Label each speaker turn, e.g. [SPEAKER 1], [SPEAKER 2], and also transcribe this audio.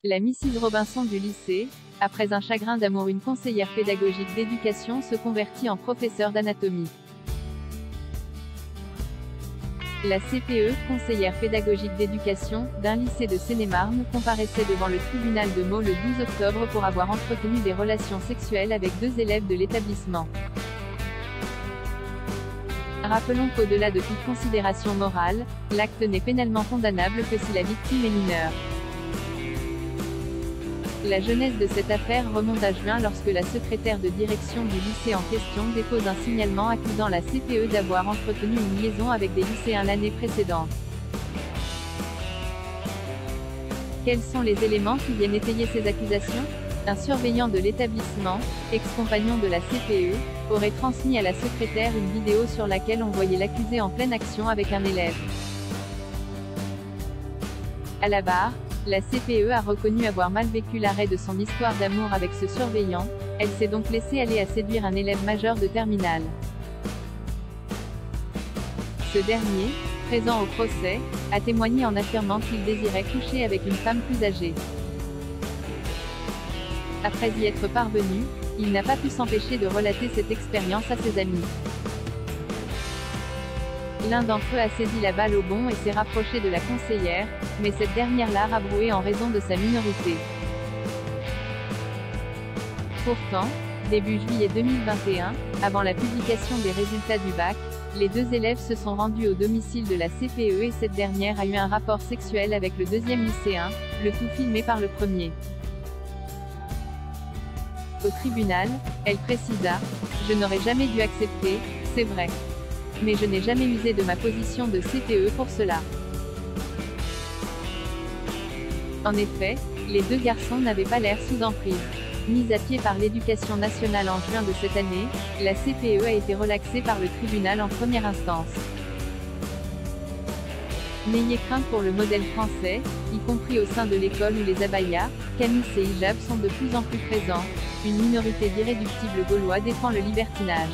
[SPEAKER 1] La Mrs Robinson du lycée, après un chagrin d'amour, une conseillère pédagogique d'éducation se convertit en professeure d'anatomie. La CPE, conseillère pédagogique d'éducation, d'un lycée de Seine-et-Marne, comparaissait devant le tribunal de Meaux le 12 octobre pour avoir entretenu des relations sexuelles avec 2 élèves de l'établissement. Rappelons qu'au-delà de toute considération morale, l'acte n'est pénalement condamnable que si la victime est mineure. La genèse de cette affaire remonte à juin lorsque la secrétaire de direction du lycée en question dépose un signalement accusant la CPE d'avoir entretenu une liaison avec des lycéens l'année précédente. Quels sont les éléments qui viennent étayer ces accusations? Un surveillant de l'établissement, ex-compagnon de la CPE, aurait transmis à la secrétaire une vidéo sur laquelle on voyait l'accusé en pleine action avec un élève. À la barre, la CPE a reconnu avoir mal vécu l'arrêt de son histoire d'amour avec ce surveillant. Elle s'est donc laissée aller à séduire un élève majeur de terminale. Ce dernier, présent au procès, a témoigné en affirmant qu'il désirait coucher avec une femme plus âgée. Après y être parvenu, il n'a pas pu s'empêcher de relater cette expérience à ses amis. L'un d'entre eux a saisi la balle au bond et s'est rapproché de la conseillère, mais cette dernière l'a rabroué en raison de sa minorité. Pourtant, début juillet 2021, avant la publication des résultats du bac, les 2 élèves se sont rendus au domicile de la CPE et cette dernière a eu un rapport sexuel avec le 2e lycéen, le tout filmé par le premier. Au tribunal, elle précisa « Je n'aurais jamais dû accepter, c'est vrai. Mais je n'ai jamais usé de ma position de CPE pour cela. » En effet, les 2 garçons n'avaient pas l'air sous emprise. Mise à pied par l'Éducation nationale en juin de cette année, la CPE a été relaxée par le tribunal en première instance. N'ayez crainte pour le modèle français, y compris au sein de l'école où les abayas, camis et hijabs sont de plus en plus présents. Une minorité d'irréductibles Gaulois défend le libertinage.